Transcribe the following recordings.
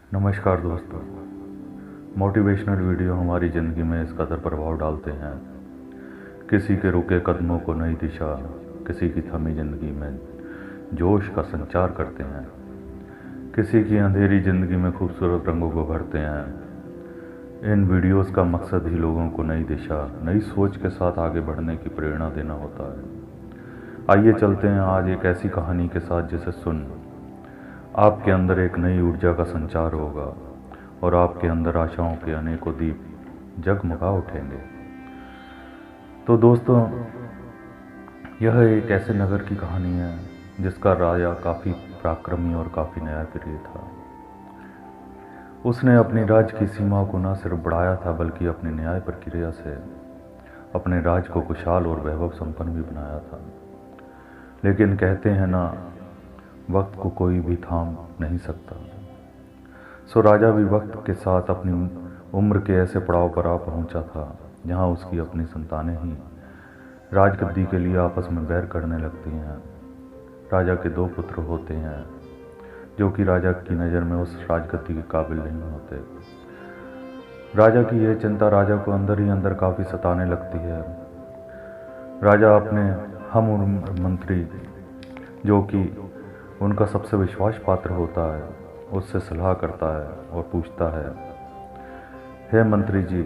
नमस्कार दोस्तों। Motivational video हमारी ज़िंदगी में इस कदर प्रभाव डालते हैं। किसी के रुके कदमों को नई दिशा, किसी की थमी ज़िंदगी में जोश का संचार करते हैं, किसी की अंधेरी ज़िंदगी में खूबसूरत रंगों को भरते हैं। इन वीडियोस का मकसद ही लोगों को नई दिशा, नई सोच के साथ आगे बढ़ने की प्रेरणा देना होता है। आइए चलते हैं आज एक ऐसी कहानी के साथ जिसे सुन आपके अंदर एक नई ऊर्जा का संचार होगा और आपके अंदर आशाओं के अनेकों दीप जगमगा उठेंगे। तो दोस्तों, यह एक ऐसे नगर की कहानी है जिसका राजा काफ़ी पराक्रमी और काफ़ी न्यायप्रिय था। उसने अपनी राज्य की सीमा को न सिर्फ बढ़ाया था बल्कि अपनी न्याय प्रक्रिया से अपने राज्य को खुशहाल और वैभव संपन्न भी बनाया था। लेकिन कहते हैं ना, वक्त को कोई भी थाम नहीं सकता। सो राजा भी वक्त के साथ अपनी उम्र के ऐसे पड़ाव पर आ पहुंचा था जहां उसकी अपनी संतानें ही राजगद्दी के लिए आपस में बैर करने लगती हैं। राजा के 2 पुत्र होते हैं जो कि राजा की नज़र में उस राजगद्दी के काबिल नहीं होते। राजा की यह चिंता राजा को अंदर ही अंदर काफ़ी सताने लगती है। राजा अपने हम उम्र मंत्री, जो कि उनका सबसे विश्वास पात्र होता है, उससे सलाह करता है और पूछता है, हे मंत्री जी,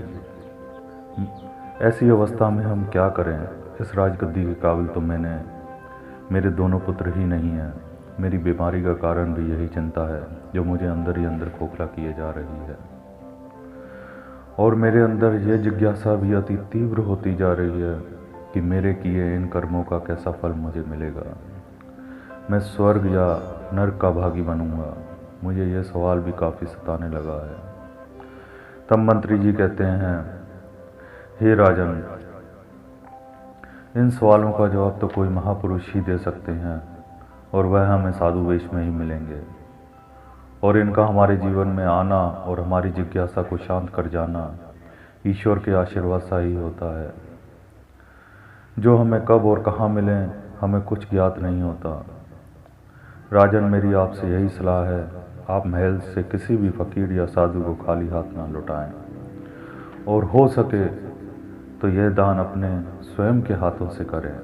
ऐसी अवस्था में हम क्या करें? इस राजगद्दी के काबिल तो मेरे दोनों पुत्र ही नहीं हैं। मेरी बीमारी का कारण भी यही चिंता है जो मुझे अंदर ही अंदर खोखला किए जा रही है, और मेरे अंदर यह जिज्ञासा भी अति तीव्र होती जा रही है कि मेरे किए इन कर्मों का कैसा फल मुझे मिलेगा। मैं स्वर्ग या नरक का भागी बनूंगा? मुझे यह सवाल भी काफ़ी सताने लगा है। तब मंत्री जी कहते हैं, हे राजन, इन सवालों का जवाब तो कोई महापुरुष ही दे सकते हैं और वह हमें साधु वेश में ही मिलेंगे, और इनका हमारे जीवन में आना और हमारी जिज्ञासा को शांत कर जाना ईश्वर के आशीर्वाद सा ही होता है। जो हमें कब और कहाँ मिलें हमें कुछ ज्ञात नहीं होता। राजन, मेरी आपसे यही सलाह है, आप महल से किसी भी फकीर या साधु को खाली हाथ ना लौटाएं, और हो सके तो यह दान अपने स्वयं के हाथों से करें।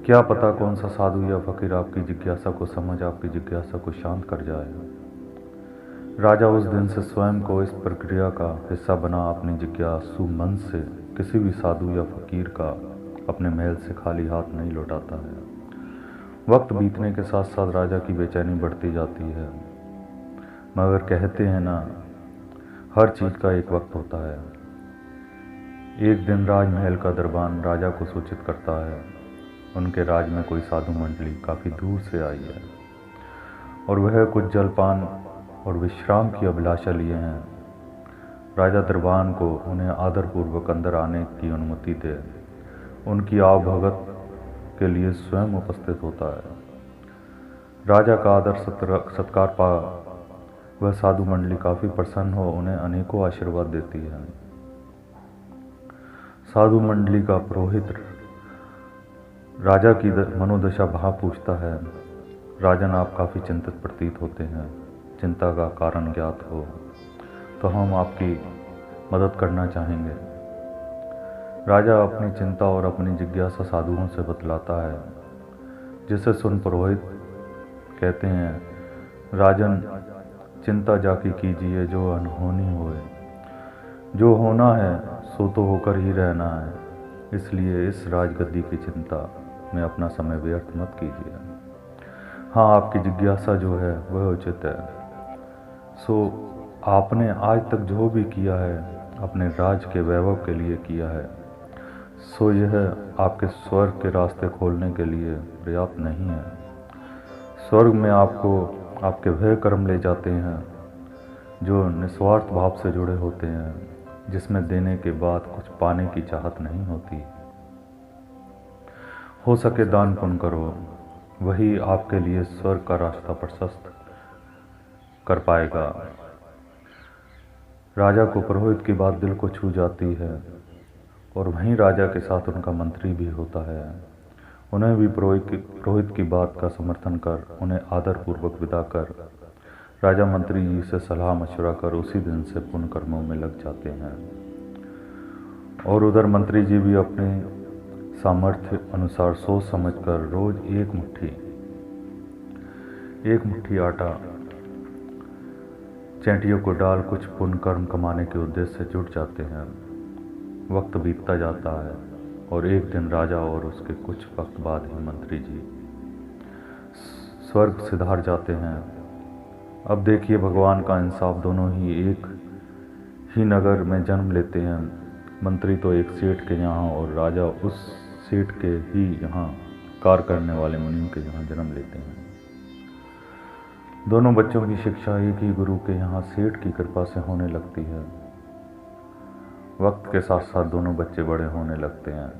क्या पता कौन सा साधु या फकीर आपकी जिज्ञासा को समझ आपकी जिज्ञासा को शांत कर जाए। राजा उस दिन से स्वयं को इस प्रक्रिया का हिस्सा बना अपनी जिज्ञासु मन से किसी भी साधु या फकीर का अपने महल से खाली हाथ नहीं लौटाता है। वक्त बीतने के साथ साथ राजा की बेचैनी बढ़ती जाती है, मगर कहते हैं ना, हर चीज़ का एक वक्त होता है। एक दिन राजमहल का दरबान राजा को सूचित करता है उनके राज में कोई साधु मंडली काफ़ी दूर से आई है और वह कुछ जलपान और विश्राम की अभिलाषा लिए हैं। राजा दरबान को उन्हें आदरपूर्वक अंदर आने की अनुमति दे उनकी आवभगत के लिए स्वयं उपस्थित होता है। राजा का आदर सत्कार पा वह साधु मंडली काफ़ी प्रसन्न हो उन्हें अनेकों आशीर्वाद देती है। साधु मंडली का पुरोहित राजा की मनोदशा भाव पूछता है, राजन, आप काफ़ी चिंतित प्रतीत होते हैं। चिंता का कारण ज्ञात हो तो हम आपकी मदद करना चाहेंगे। राजा अपनी चिंता और अपनी जिज्ञासा साधुओं से बतलाता है, जिसे सुन पुरोहित कहते हैं, राजन, चिंता जाके कीजिए जो अनहोनी होए। जो होना है सो तो होकर ही रहना है, इसलिए इस राजगद्दी की चिंता में अपना समय व्यर्थ मत कीजिए। हाँ, आपकी जिज्ञासा जो है वह उचित है। सो आपने आज तक जो भी किया है अपने राज के वैभव के लिए किया है, सो यह आपके स्वर्ग के रास्ते खोलने के लिए पर्याप्त नहीं है। स्वर्ग में आपको आपके वह कर्म ले जाते हैं जो निस्वार्थ भाव से जुड़े होते हैं, जिसमें देने के बाद कुछ पाने की चाहत नहीं होती। हो सके दान पुण्य करो, वही आपके लिए स्वर्ग का रास्ता प्रशस्त कर पाएगा। राजा को पुरोहित की बात दिल को छू जाती है और वहीं राजा के साथ उनका मंत्री भी होता है। उन्हें भी पुरोहित की बात का समर्थन कर उन्हें आदरपूर्वक विदा कर राजा मंत्री जी से सलाह मशवरा कर उसी दिन से पुण्य कर्मों में लग जाते हैं। और उधर मंत्री जी भी अपने सामर्थ्य अनुसार सोच समझकर रोज एक मुट्ठी आटा चैंटियों को डाल कुछ पुण्य कर्म कमाने के उद्देश्य से जुट जाते हैं। वक्त बीतता जाता है और एक दिन राजा और उसके कुछ वक्त बाद ही मंत्री जी स्वर्ग सिधार जाते हैं। अब देखिए भगवान का इंसाफ, दोनों ही एक ही नगर में जन्म लेते हैं। मंत्री तो एक सेठ के यहाँ और राजा उस सेठ के ही यहाँ कार्य करने वाले मुनीम के यहाँ जन्म लेते हैं। दोनों बच्चों की शिक्षा एक ही गुरु के यहाँ सेठ की कृपा से होने लगती है। वक्त के साथ साथ दोनों बच्चे बड़े होने लगते हैं।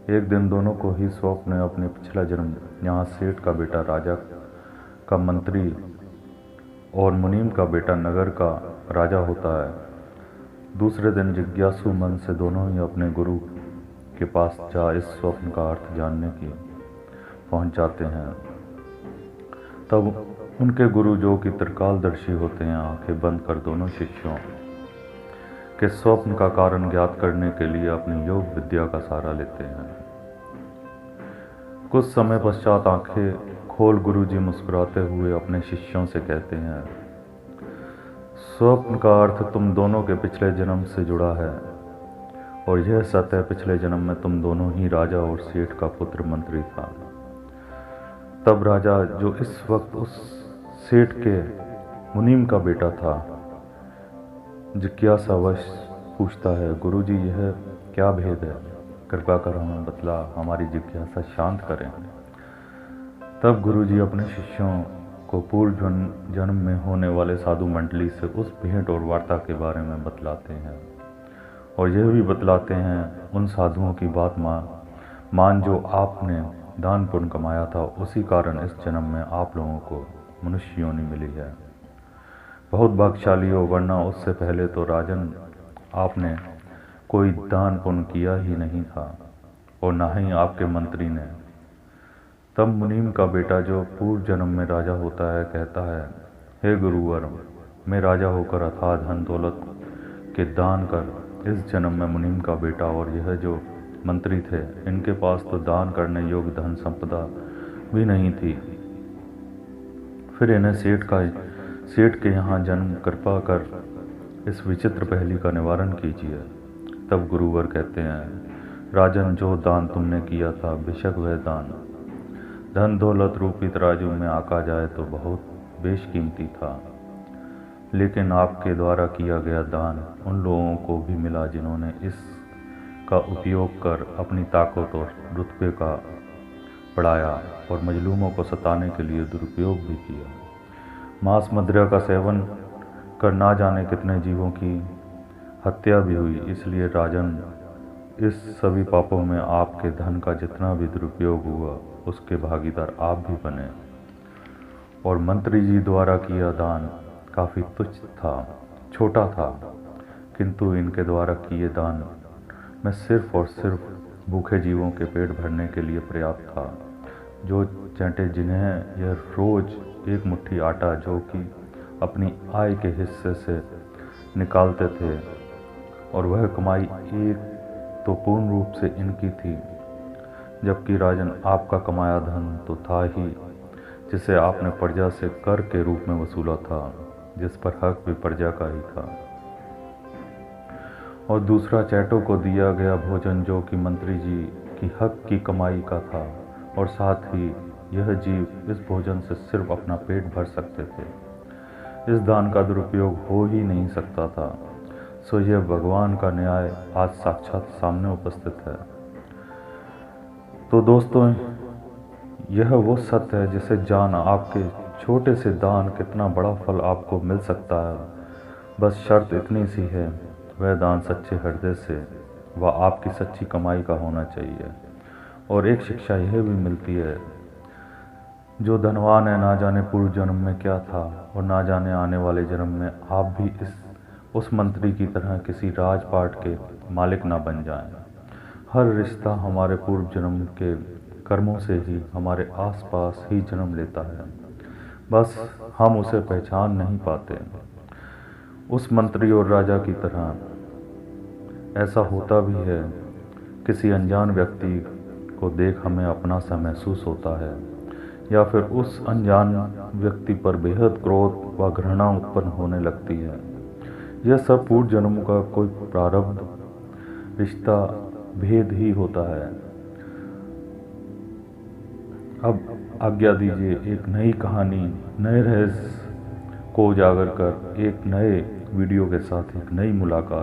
एक दिन दोनों को ही स्वप्न में अपने पिछला जन्म यहाँ सेठ का बेटा राजा का मंत्री और मुनीम का बेटा नगर का राजा होता है। दूसरे दिन जिज्ञासु मन से दोनों ही अपने गुरु के पास जा इस स्वप्न का अर्थ जानने की पहुंच जाते हैं। तब उनके गुरु, जो कि त्रिकालदर्शी होते हैं, आंखें बंद कर दोनों शिष्यों के स्वप्न का कारण ज्ञात करने के लिए अपनी योग विद्या का सहारा लेते हैं। कुछ समय पश्चात आंखें खोल गुरुजी मुस्कुराते हुए अपने शिष्यों से कहते हैं, स्वप्न का अर्थ तुम दोनों के पिछले जन्म से जुड़ा है और यह सत्य है, पिछले जन्म में तुम दोनों ही राजा और सेठ का पुत्र मंत्री था। तब राजा, जो इस वक्त उस सेठ के मुनीम का बेटा था, जिज्ञासावश पूछता है, गुरुजी यह क्या भेद है, कृपा कर हमें बतला, हमारी जिज्ञासा शांत करें। तब गुरुजी अपने शिष्यों को पूर्व जन्म में होने वाले साधु मंडली से उस भेंट और वार्ता के बारे में बतलाते हैं और यह भी बतलाते हैं, उन साधुओं की बात मान जो आपने दान पुण्य कमाया था, उसी कारण इस जन्म में आप लोगों को मनुष्य योनि मिली है। बहुत भाग्यशाली हो, वरना उससे पहले तो राजन आपने कोई दान पुण्य किया ही नहीं था और ना ही आपके मंत्री ने। तब मुनीम का बेटा, जो पूर्व जन्म में राजा होता है, कहता है, हे गुरुवर, मैं राजा होकर अथाह धन दौलत के दान कर इस जन्म में मुनीम का बेटा और यह जो मंत्री थे, इनके पास तो दान करने योग्य धन संपदा भी नहीं थी। फिर इन्हें सेठ के यहाँ जन्म कृपा कर इस विचित्र पहेली का निवारण कीजिए। तब गुरुवर कहते हैं, राजन, जो दान तुमने किया था, बेशक वह दान धन दौलत रूपी तराजू में आका जाए तो बहुत बेशकीमती था, लेकिन आपके द्वारा किया गया दान उन लोगों को भी मिला जिन्होंने इसका उपयोग कर अपनी ताकत और रुतबे का बढ़ाया और मजलूमों को सताने के लिए दुरुपयोग भी किया। मांस मदिरा का सेवन कर ना जाने कितने जीवों की हत्या भी हुई। इसलिए राजन, इस सभी पापों में आपके धन का जितना भी दुरुपयोग हुआ, उसके भागीदार आप भी बने। और मंत्री जी द्वारा किया दान काफ़ी तुच्छ था, छोटा था, किंतु इनके द्वारा किए दान में सिर्फ और सिर्फ भूखे जीवों के पेट भरने के लिए पर्याप्त था। जो चैंटे जिन्हें यह रोज एक मुट्ठी आटा, जो कि अपनी आय के हिस्से से निकालते थे, और वह कमाई एक तो पूर्ण रूप से इनकी थी, जबकि राजन, आपका कमाया धन तो था ही, जिसे आपने प्रजा से कर के रूप में वसूला था, जिस पर हक भी प्रजा का ही था। और दूसरा, चैटों को दिया गया भोजन, जो कि मंत्री जी की हक की कमाई का था, और साथ ही यह जीव इस भोजन से सिर्फ अपना पेट भर सकते थे। इस दान का दुरुपयोग हो ही नहीं सकता था। सो यह भगवान का न्याय आज साक्षात सामने उपस्थित है। तो दोस्तों, यह वो सत्य है जिसे जान आपके छोटे से दान कितना बड़ा फल आपको मिल सकता है। बस शर्त इतनी सी है, वह दान सच्चे हृदय से व आपकी सच्ची कमाई का होना चाहिए। और एक शिक्षा यह भी मिलती है, जो धनवान है, ना जाने पूर्व जन्म में क्या था और ना जाने आने वाले जन्म में आप भी उस मंत्री की तरह किसी राजपाट के मालिक ना बन जाएं। हर रिश्ता हमारे पूर्व जन्म के कर्मों से ही हमारे आसपास ही जन्म लेता है। बस हम उसे पहचान नहीं पाते। उस मंत्री और राजा की तरह ऐसा होता भी है, किसी अनजान व्यक्ति को देख हमें अपना सा महसूस होता है, या फिर उस अनजान व्यक्ति पर बेहद क्रोध व घृणा उत्पन्न होने लगती है। यह सब पूर्व जन्मों का कोई प्रारब्ध रिश्ता भेद ही होता है। अब आज्ञा दीजिए एक नई कहानी, नए रहस्य को उजागर कर एक नए वीडियो के साथ एक नई मुलाकात।